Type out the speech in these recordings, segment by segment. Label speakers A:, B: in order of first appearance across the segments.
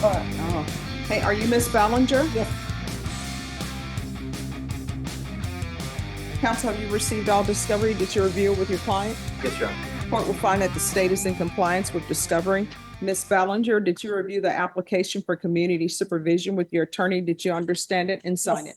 A: Oh. Hey, are you Miss Ballinger?
B: Yes,
A: Counsel, have you received all discovery? Did you review it with your client?
C: Yes, Your Honor.
A: Court will find that the state is in compliance with discovery. Miss Ballinger, did you review the application for community supervision with your attorney? Did you understand it and sign it?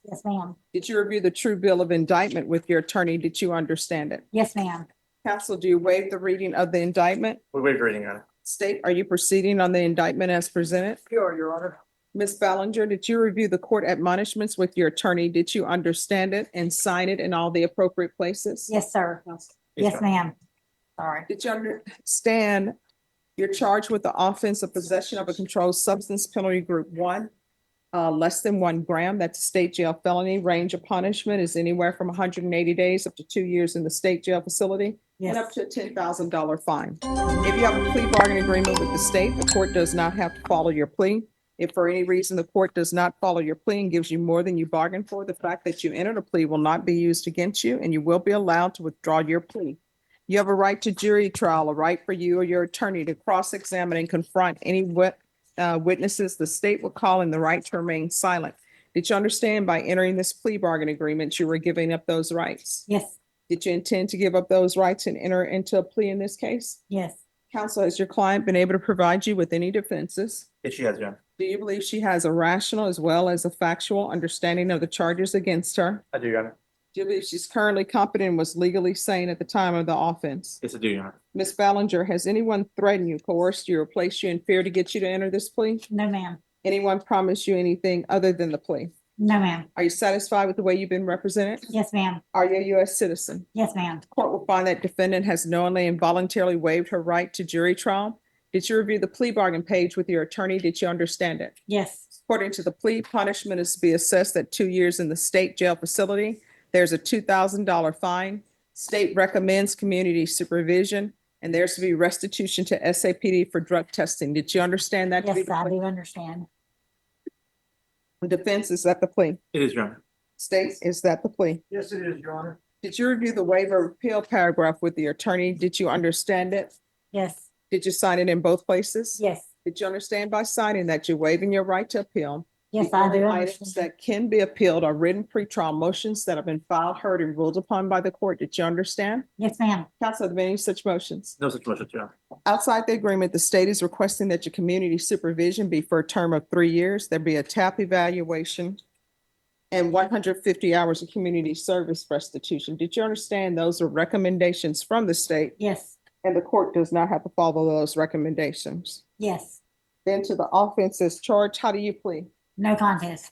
B: yes, ma'am.
A: Did you review the true bill of indictment with your attorney? Did you understand it?
B: Yes, ma'am.
A: Counsel, do you waive the reading of the indictment?
C: We waive reading, Your Honor.
A: State, are you proceeding on the indictment as presented?
C: Sure, Your Honor.
A: Miss Ballinger, did you review the court admonishments with your attorney? Did you understand it and sign it in all the appropriate places?
B: Yes, sir.
A: Counsel,
B: Yes,
C: Your
B: ma'am. Sorry.
A: did you understand you're charged with the offense of possession of a controlled substance, penalty group 1, less than 1 gram? That's a state jail felony. Range of punishment is anywhere from 180 days up to 2 years in the state jail facility and up
B: Yes,
A: to a $10,000 fine. If you have a plea bargaining agreement with the state, the court does not have to follow your plea. If for any reason the court does not follow your plea and gives you more than you bargained for, the fact that you entered a plea will not be used against you, and you will be allowed to withdraw your plea. You have a right to jury trial, a right for you or your attorney to cross-examine and confront any witnesses the state will call, and the right to remain silent. Did you understand by entering this plea bargain agreement, you were giving up those rights?
B: yes,
A: Did you intend to give up those rights and enter into a plea in this case?
B: yes,
A: Counsel, has your client been able to provide you with any defenses?
C: Yes, she has, Your Honor.
A: Do you believe she has a rational as well as a factual understanding of the charges against her?
C: I do, Your Honor.
A: Do you believe she's currently competent and was legally sane at the time of the offense?
C: Yes, I do, Your Honor.
A: Ms. Ballinger, has anyone threatened you, coerced you, or placed you in fear to get you to enter this plea?
B: no, ma'am.
A: Anyone promised you anything other than the plea?
B: No, ma'am.
A: Are you satisfied with the way you've been represented?
B: Yes, ma'am.
A: Are you a U.S. citizen?
B: Yes, ma'am.
A: Court will find that defendant has knowingly and voluntarily waived her right to jury trial. Did you review the plea bargain page with your attorney? Did you understand it?
B: Yes,
A: According to the plea, punishment is to be assessed at 2 years in the state jail facility. There's a $2,000 fine. State recommends community supervision, and there's to be restitution to SAPD for drug testing. Did you understand that? to be
B: yes,
A: the
B: I
A: plea?
B: do understand.
A: Defense, is that the plea?
C: It is, Your Honor.
A: State, is that the plea?
C: Yes, it is, Your Honor.
A: Did you review the waiver of appeal paragraph with the attorney? Did you understand it?
B: Yes,
A: Did you sign it in both places?
B: yes,
A: Did you understand by signing that you're waiving your right to appeal?
B: yes,
A: The
B: I
A: only
B: do
A: items
B: understand.
A: that can be appealed are written pretrial motions that have been filed, heard, and ruled upon by the court. Did you understand?
B: Yes, ma'am.
A: Counsel, have there been any such motions?
C: No such motion, Your Honor.
A: Outside the agreement, the state is requesting that your community supervision be for a term of 3 years. There be a TAP evaluation and 150 hours of community service restitution. Did you understand those are recommendations from the state,
B: Yes,
A: and the court does not have to follow those recommendations?
B: yes.
A: Then to the offenses charged, how do you plead?
B: No contest.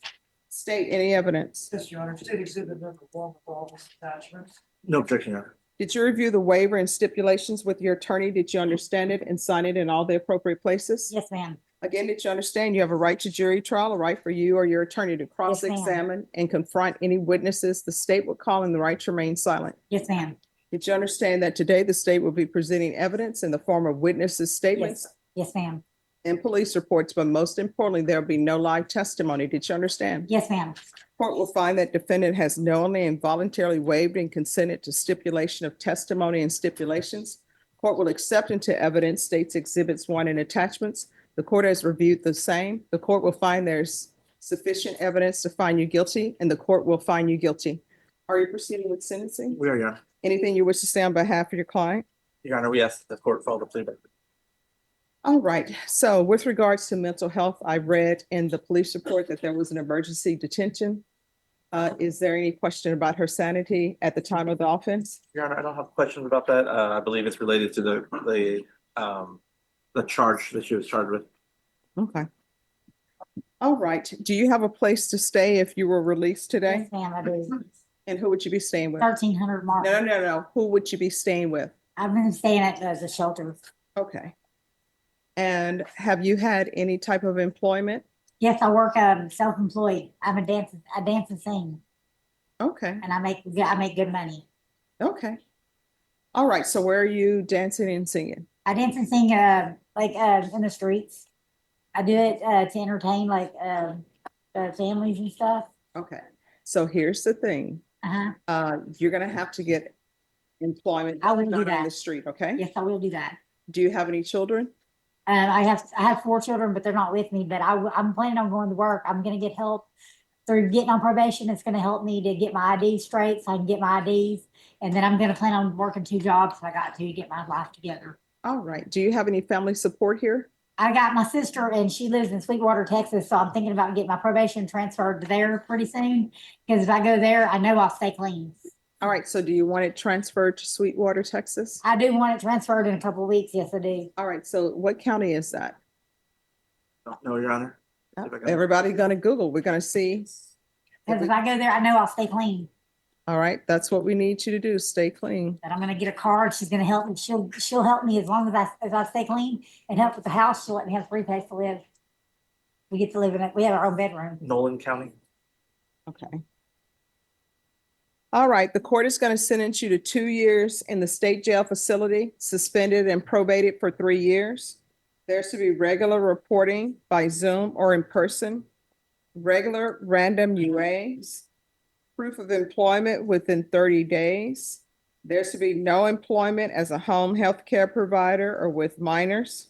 A: State any evidence.
D: Yes, Your Honor, state exhibit number 1 with all these attachments.
C: No objection, Your Honor.
A: Did you review the waiver and stipulations with your attorney? Did you understand it and sign it in all the appropriate places?
B: Yes, ma'am.
A: Again, did you understand you have a right to jury trial, a right for you or your attorney to cross-examine and confront any witnesses the state will call, and the right to remain silent?
B: Yes, ma'am.
A: Did you understand that today the state will be presenting evidence in the form of witnesses' statements
B: Yes, ma'am.
A: and police reports, but most importantly, there'll be no live testimony? Did you understand?
B: Yes, ma'am.
A: Court will find that defendant has knowingly and voluntarily waived and consented to stipulation of testimony and stipulations. Court will accept into evidence states exhibits 1 and attachments. The court has reviewed the same. The court will find there's sufficient evidence to find you guilty, and the court will find you guilty. Are you proceeding with sentencing?
C: We are, Your Honor.
A: Anything you wish to say on behalf of your client?
C: Your Honor, we ask that the court follow the plea.
A: All right. So with regards to mental health, I read in the police report that there was an emergency detention. Is there any question about her sanity at the time of the offense?
C: Your Honor, I don't have questions about that. I believe it's related to the charge that she was charged with.
A: Okay. All right. Do you have a place to stay if you were released today?
B: Yes, ma'am, I do.
A: And who would you be staying with?
B: 1300 Mark.
A: No. Who would you be staying with?
B: I've been staying at the shelter.
A: Okay. And have you had any type of employment?
B: Yes, I work self-employed. I dance and sing,
A: Okay.
B: and I make good money.
A: Okay. All right. So where are you dancing and singing?
B: I dance and sing like in the streets. I do it to entertain like families and stuff.
A: Okay. So here's the thing. You're gonna have to get employment.
B: I will do
A: not on
B: that.
A: the street, okay?
B: Yes, I will do that.
A: Do you have any children?
B: I have 4 children, but they're not with me, but I'm planning on going to work. I'm gonna get help through getting on probation. It's gonna help me to get my ID straight so I can get my IDs. And then I'm gonna plan on working 2 jobs if I got to get my life together.
A: All right. Do you have any family support here?
B: I got my sister and she lives in Sweetwater, Texas, so I'm thinking about getting my probation transferred to there pretty soon. Because if I go there, I know I'll stay clean.
A: All right. So do you want it transferred to Sweetwater, Texas?
B: I do want it transferred in a couple of weeks. Yes, I do.
A: All right. So what county is that?
C: Don't know, Your Honor. See if I can-
A: Everybody gonna Google. We're gonna see.
B: Because if I go there, I know I'll stay clean.
A: All right. That's what we need you to do. Stay clean.
B: And I'm gonna get a card. She's gonna help me. She'll help me as long as I stay clean and help with the house. She'll let me have a free place to live. We get to live in it. We have our own bedroom.
C: Nolan County.
A: Okay. All right. The court is going to sentence you to 2 years in the state jail facility, suspended and probated for 3 years. There's to be regular reporting by Zoom or in person, regular random UAs, proof of employment within 30 days. There's to be no employment as a home health care provider or with minors.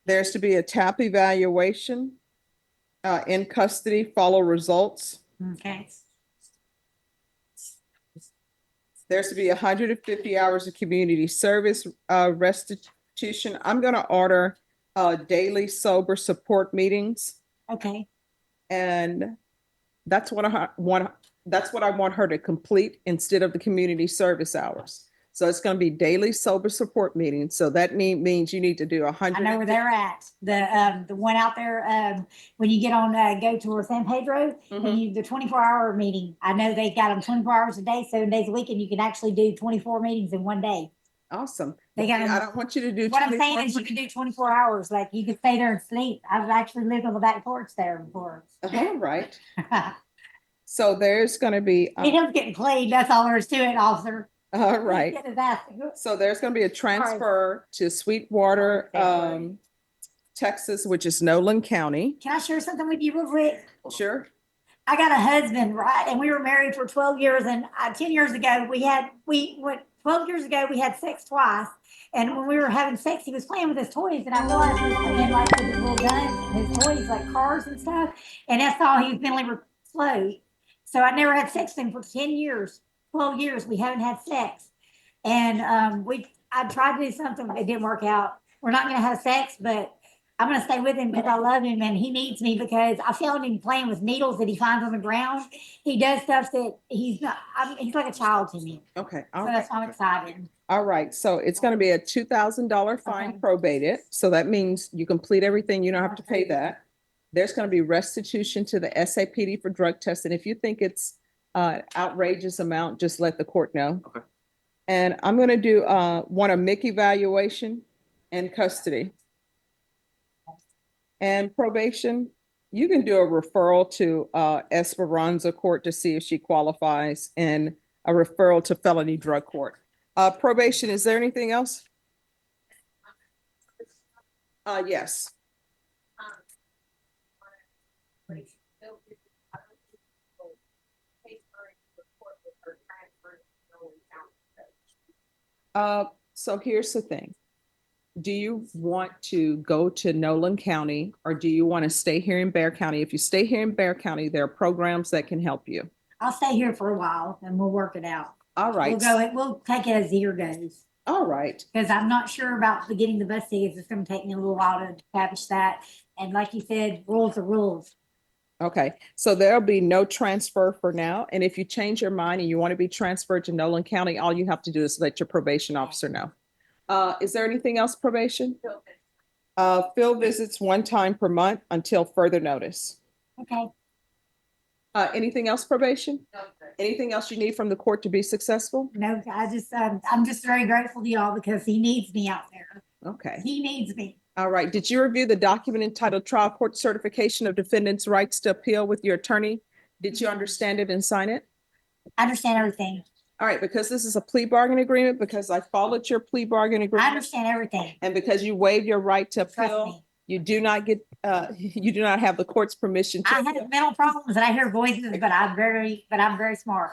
A: There's to be a TAP evaluation in custody, follow results.
B: Okay.
A: There's to be 150 hours of community service restitution. I'm going to order daily sober support meetings.
B: Okay.
A: And that's what I want her to complete instead of the community service hours. So it's going to be daily sober support meetings. So that means you need to do 100.
B: I know where they're at. The one out there, when you get on, go to San Pedro, and the 24-hour meeting. I know they got them 24 hours a day, 7 days a week, and you can actually do 24 meetings in one day.
A: Awesome.
B: They got 'em-
A: I don't want you to do.
B: What I'm
A: 24
B: saying is you can do 24 hours, like you can stay there and sleep. I've actually lived on the back porch there before.
A: All right. So there's going to be.
B: He was getting played. That's all there is to it, officer.
A: All right.
B: Get his ass-
A: So there's going to be a transfer to Sweetwater, Texas, which is Nolan County.
B: Can I share something with you real quick?
A: Sure.
B: I got a husband, right? And we were married for 12 years. And 10 years ago, we went 12 years ago, we had sex twice. And when we were having sex, he was playing with his toys. And I realized he was playing like with his little guns and his toys, like cars and stuff. And that's all he was mentally slow. So I never had sex with him for 10 years, 12 years. We haven't had sex. And I tried to do something, but it didn't work out. We're not going to have sex, but I'm going to stay with him because I love him and he needs me because I found him playing with needles that he finds on the ground. He does stuff that he's like a child to me.
A: Okay.
B: So that's why I'm excited.
A: All right. So it's going to be a $2,000 fine
B: Okay.
A: probated. So that means you complete everything. You don't have to pay that. There's going to be restitution to the SAPD for drug tests. And if you think it's outrageous amount, just let the court know.
C: Okay.
A: And I'm going to do want a MIC evaluation and custody. And probation, you can do a referral to Esperanza Court to see if she qualifies and a referral to felony drug court. Probation, is there anything else? Yes. So here's the thing. Do you want to go to Nolan County or do you want to stay here in Bear County? If you stay here in Bear County, there are programs that can help you.
B: I'll stay here for a while and we'll work it out.
A: All right.
B: We'll take it as the year goes.
A: All right.
B: Because I'm not sure about getting the bus tickets. It's going to take me a little while to establish that. And like you said, rules are rules.
A: Okay. So there'll be no transfer for now. And if you change your mind and you want to be transferred to Nolan County, all you have to do is let your probation officer know. Is there anything else, probation? Field visits 1 time per month until further notice.
B: Okay.
A: Anything else, probation? Anything else you need from the court to be successful?
B: No, I'm just very grateful to y'all because he needs me out there.
A: Okay.
B: He needs me.
A: All right. Did you review the document entitled Trial Court Certification of Defendant's Rights to Appeal with your attorney? Did you understand it and sign it?
B: I understand everything.
A: All right. Because this is a plea bargain agreement, because I followed your plea bargain
B: I
A: agreement,
B: understand everything.
A: and because you waived your right to
B: Trust
A: appeal,
B: me.
A: you do not get, you do not have the court's permission to
B: I
A: appeal.
B: have mental problems and I hear voices, but I'm very smart.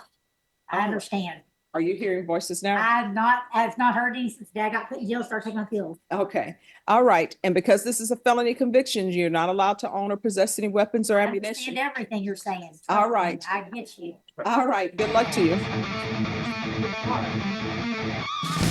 B: I
A: Oh.
B: understand.
A: Are you hearing voices now?
B: I've not heard any since Dad got put in jail, started taking my pills.
A: Okay, all right. And because this is a felony conviction, you're not allowed to own or possess any weapons or
B: I
A: ammunition.
B: understand everything you're saying. Trust
A: All
B: me,
A: right.
B: I get you.
A: All right, good luck to you.
B: All right.